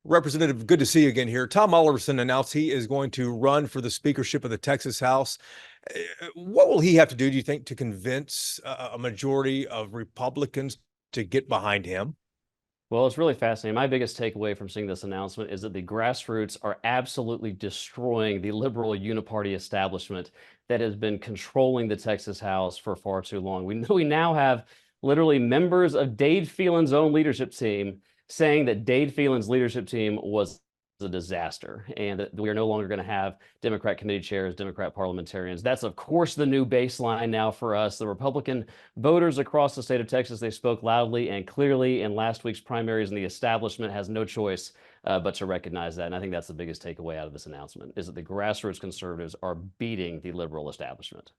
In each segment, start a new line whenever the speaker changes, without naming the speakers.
Representative, good to see you again here. Tom Oliverson announced he is going to run for the speakership of the Texas House. What will he have to do, you think, to convince a majority of Republicans to get behind him?
Well, it's really fascinating. My biggest takeaway from seeing this announcement is that the grassroots are absolutely destroying the liberal uniparty establishment that has been controlling the Texas House for far too long. We now have literally members of Dade Phelan's own leadership team saying that Dade Phelan's leadership team was a disaster and that we are no longer going to have Democrat committee chairs, Democrat parliamentarians. That's, of course, the new baseline now for us. The Republican voters across the state of Texas, they spoke loudly and clearly in last week's primaries, and the establishment has no choice but to recognize that. And I think that's the biggest takeaway out of this announcement, is that the grassroots conservatives are beating the liberal establishment.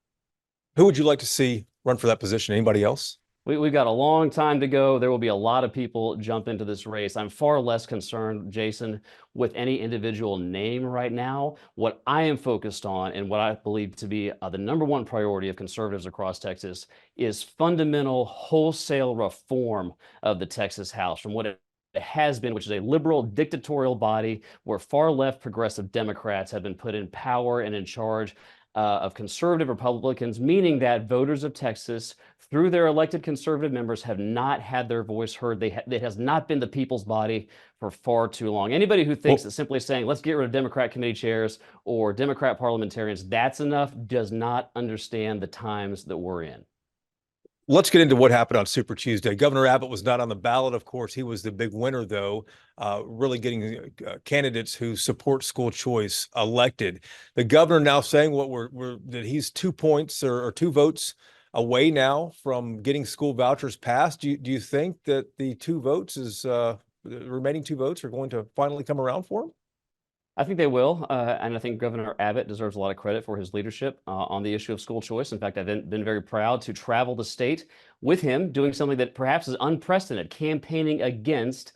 Who would you like to see run for that position? Anybody else?
We've got a long time to go. There will be a lot of people jump into this race. I'm far less concerned, Jason, with any individual name right now. What I am focused on, and what I believe to be the number one priority of conservatives across Texas, is fundamental wholesale reform of the Texas House from what it has been, which is a liberal dictatorial body where far left progressive Democrats have been put in power and in charge of conservative Republicans, meaning that voters of Texas, through their elected conservative members, have not had their voice heard. It has not been the people's body for far too long. Anybody who thinks that simply saying, let's get rid of Democrat committee chairs or Democrat parliamentarians, that's enough, does not understand the times that we're in.
Let's get into what happened on Super Tuesday. Governor Abbott was not on the ballot, of course. He was the big winner, though, really getting candidates who support school choice elected. The governor now saying that he's 2 points or 2 votes away now from getting school vouchers passed. Do you think that the remaining 2 votes are going to finally come around for him?
I think they will, and I think Governor Abbott deserves a lot of credit for his leadership on the issue of school choice. In fact, I've been very proud to travel the state with him, doing something that perhaps is unprecedented, campaigning against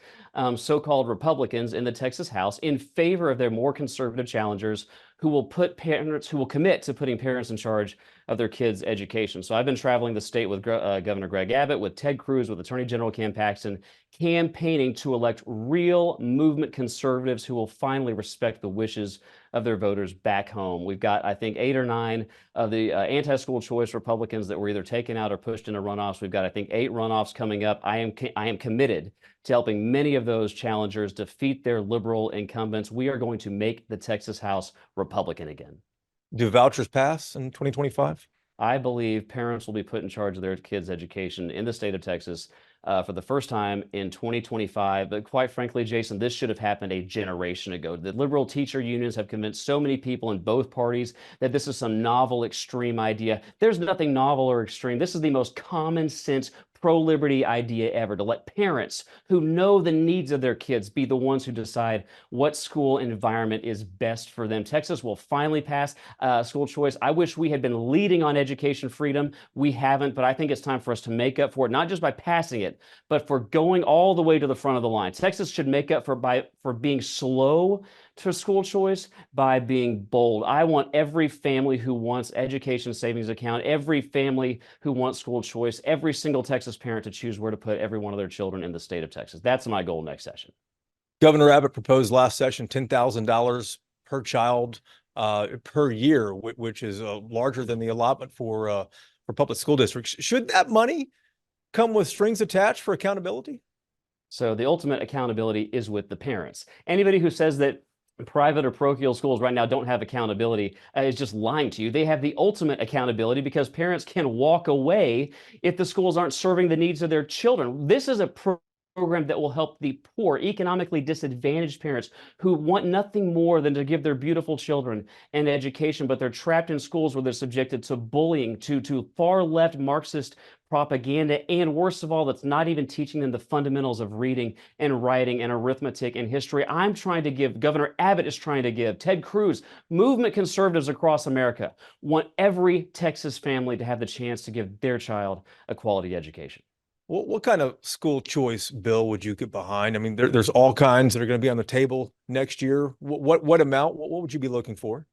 so-called Republicans in the Texas House in favor of their more conservative challengers who will commit to putting parents in charge of their kids' education. So I've been traveling the state with Governor Greg Abbott, with Ted Cruz, with Attorney General Ken Paxton, campaigning to elect real movement conservatives who will finally respect the wishes of their voters back home. We've got, I think, 8 or 9 of the anti-school choice Republicans that were either taken out or pushed into runoffs. We've got, I think, 8 runoffs coming up. I am committed to helping many of those challengers defeat their liberal incumbents. We are going to make the Texas House Republican again.
Do vouchers pass in 2025?
I believe parents will be put in charge of their kids' education in the state of Texas for the first time in 2025. But quite frankly, Jason, this should have happened a generation ago. The liberal teacher unions have convinced so many people in both parties that this is some novel, extreme idea. There's nothing novel or extreme. This is the most common sense pro-liberty idea ever, to let parents who know the needs of their kids be the ones who decide what school environment is best for them. Texas will finally pass school choice. I wish we had been leading on education freedom. We haven't, but I think it's time for us to make up for it, not just by passing it, but for going all the way to the front of the line. Texas should make up for being slow to school choice by being bold. I want every family who wants education savings account, every family who wants school choice, every single Texas parent to choose where to put every one of their children in the state of Texas. That's my goal next session.
Governor Abbott proposed last session $10,000 per child per year, which is larger than the allotment for public school districts. Should that money come with strings attached for accountability?
So the ultimate accountability is with the parents. Anybody who says that private or parochial schools right now don't have accountability is just lying to you. They have the ultimate accountability because parents can walk away if the schools aren't serving the needs of their children. This is a program that will help the poor, economically disadvantaged parents who want nothing more than to give their beautiful children an education, but they're trapped in schools where they're subjected to bullying, to far left Marxist propaganda, and worst of all, that's not even teaching them the fundamentals of reading and writing and arithmetic and history. I'm trying to give, Governor Abbott is trying to give, Ted Cruz, movement conservatives across America want every Texas family to have the chance to give their child a quality education.
What kind of school choice bill would you get behind? I mean, there's all kinds that are going to be on the table next year. What amount? What would you be looking for?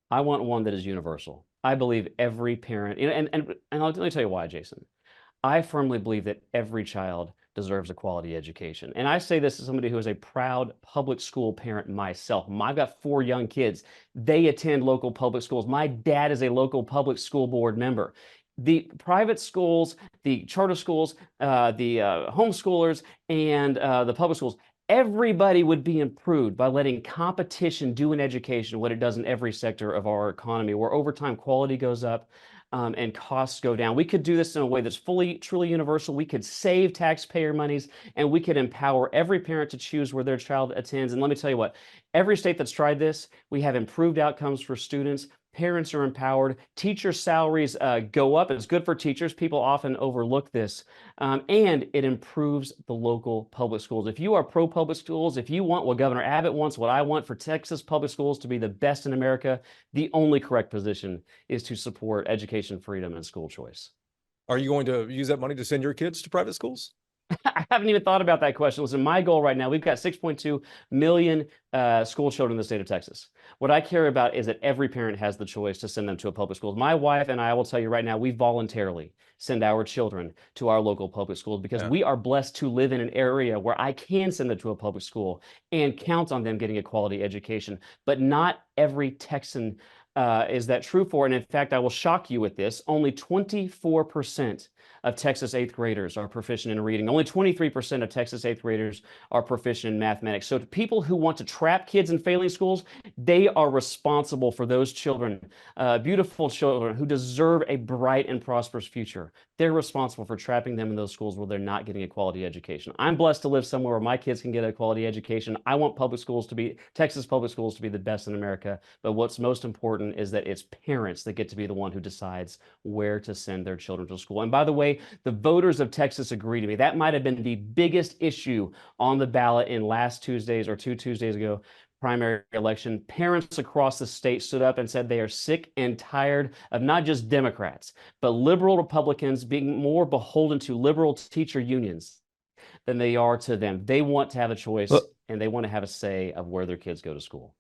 I want one that is universal. I believe every parent, and let me tell you why, Jason. I firmly believe that every child deserves a quality education. And I say this as somebody who is a proud public school parent myself. I've got 4 young kids. They attend local public schools. My dad is a local public school board member. The private schools, the charter schools, the homeschoolers, and the public schools, everybody would be improved by letting competition do in education what it does in every sector of our economy, where over time quality goes up and costs go down. We could do this in a way that's fully, truly universal. We could save taxpayer monies, and we could empower every parent to choose where their child attends. And let me tell you what, every state that's tried this, we have improved outcomes for students. Parents are empowered. Teacher salaries go up. It's good for teachers. People often overlook this. And it improves the local public schools. If you are pro-public schools, if you want what Governor Abbott wants, what I want for Texas public schools to be the best in America, the only correct position is to support education freedom and school choice.
Are you going to use that money to send your kids to private schools?
I haven't even thought about that question. Listen, my goal right now, we've got 6.2 million school children in the state of Texas. What I care about is that every parent has the choice to send them to a public school. My wife and I will tell you right now, we voluntarily send our children to our local public schools because we are blessed to live in an area where I can send them to a public school and count on them getting a quality education. But not every Texan is that true for. And in fact, I will shock you with this. Only 24% of Texas 8th graders are proficient in reading. Only 23% of Texas 8th graders are proficient in mathematics. So to people who want to trap kids in failing schools, they are responsible for those children, beautiful children who deserve a bright and prosperous future. They're responsible for trapping them in those schools where they're not getting a quality education. I'm blessed to live somewhere where my kids can get a quality education. I want Texas public schools to be the best in America. But what's most important is that it's parents that get to be the one who decides where to send their children to school. And by the way, the voters of Texas agree to me. That might have been the biggest issue on the ballot in last Tuesday's or 2 Tuesdays ago primary election. Parents across the state stood up and said they are sick and tired of not just Democrats, but liberal Republicans being more beholden to liberal teacher unions than they are to them. They want to have a choice and they want to have a say of where their kids go to school.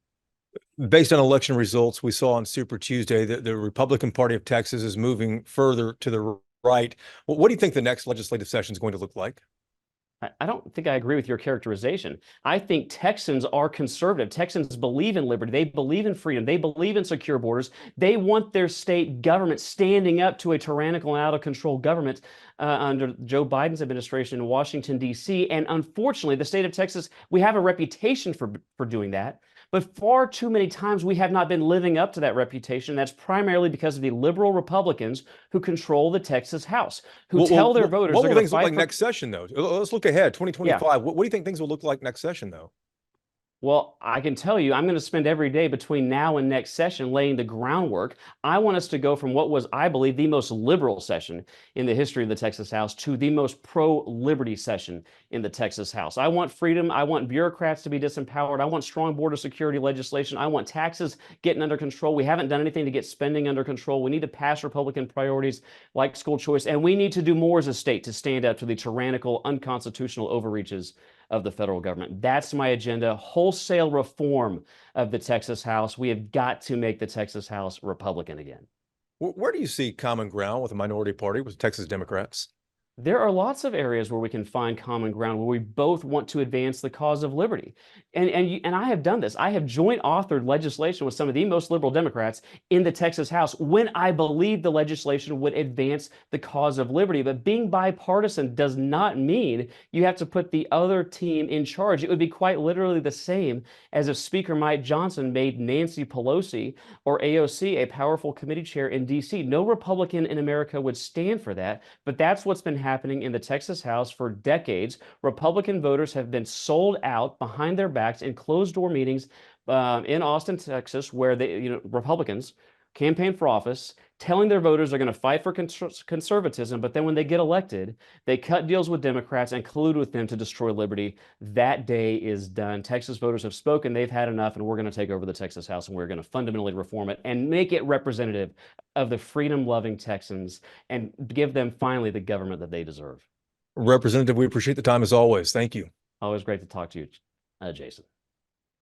Based on election results we saw on Super Tuesday, the Republican Party of Texas is moving further to the right. Well, what do you think the next legislative session is going to look like?
I don't think I agree with your characterization. I think Texans are conservative. Texans believe in liberty. They believe in freedom. They believe in secure borders. They want their state government standing up to a tyrannical and out of control government under Joe Biden's administration in Washington, D.C. And unfortunately, the state of Texas, we have a reputation for doing that. But far too many times we have not been living up to that reputation. That's primarily because of the liberal Republicans who control the Texas House, who tell their voters
what
they're
will
going
things
to
look
fight
like
for
next session, though? Let's look ahead, 2025.
Yeah.
What do you think things will look like next session, though?
Well, I can tell you, I'm going to spend every day between now and next session laying the groundwork. I want us to go from what was, I believe, the most liberal session in the history of the Texas House to the most pro-liberty session in the Texas House. I want freedom. I want bureaucrats to be disempowered. I want strong border security legislation. I want taxes getting under control. We haven't done anything to get spending under control. We need to pass Republican priorities like school choice, and we need to do more as a state to stand up to the tyrannical, unconstitutional overreaches of the federal government. That's my agenda. Wholesale reform of the Texas House. We have got to make the Texas House Republican again.
Where do you see common ground with the minority party, with Texas Democrats?
There are lots of areas where we can find common ground, where we both want to advance the cause of liberty. And I have done this. I have joint authored legislation with some of the most liberal Democrats in the Texas House when I believed the legislation would advance the cause of liberty. But being bipartisan does not mean you have to put the other team in charge. It would be quite literally the same as if Speaker Mike Johnson made Nancy Pelosi or AOC a powerful committee chair in D.C. No Republican in America would stand for that, but that's what's been happening in the Texas House for decades. Republican voters have been sold out behind their backs in closed-door meetings in Austin, Texas, where Republicans campaign for office, telling their voters they're going to fight for conservatism, but then when they get elected, they cut deals with Democrats and collude with them to destroy liberty. That day is done. Texas voters have spoken. They've had enough, and we're going to take over the Texas House, and we're going to fundamentally reform it and make it representative of the freedom-loving Texans and give them finally the government that they deserve.
Representative, we appreciate the time as always. Thank you.
Always great to talk to you, Jason.